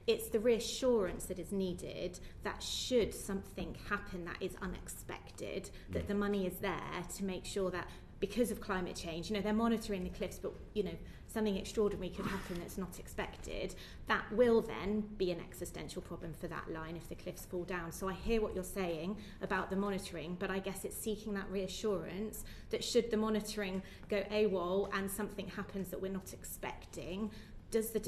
It's the reassurance that is needed that should something happen that is unexpected, that the money is there to make sure that because of climate change, they're monitoring the cliffs, but, something extraordinary could happen that's not expected. That will then be an existential problem for that line if the cliffs fall down. So I hear what you're saying about the monitoring, but I guess it's seeking that reassurance that should the monitoring go AWOL and something happens that we're not expecting, does the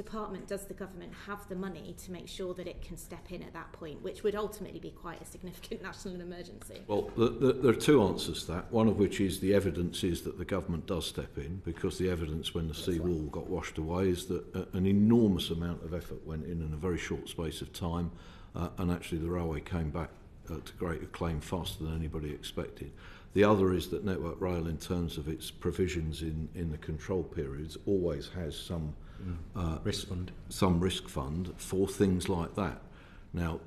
government have the money to make sure that it can step in at that point, which would ultimately be quite a significant national emergency? Well, there are two answers to that, one of which is the evidence is that the government does step in, because the evidence when the seawall got washed away is that an enormous amount of effort went in a very short space of time, and actually the railway came back to great acclaim faster than anybody expected. The other is that Network Rail, in terms of its provisions in the control periods, always has some risk fund for things like that. Now,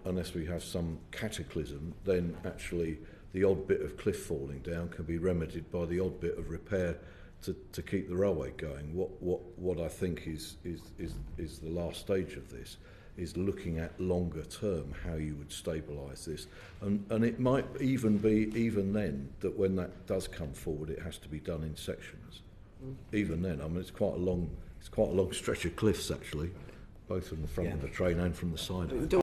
unless we have some cataclysm, then actually the odd bit of cliff falling down can be remedied by the odd bit of repair to keep the railway going. What I think is the last stage of this is looking at longer term how you would stabilise this, and it might even then that when that does come forward, it has to be done in sections. Even then, I mean, it's quite a long stretch of cliffs actually, both from the front of the train and from the side.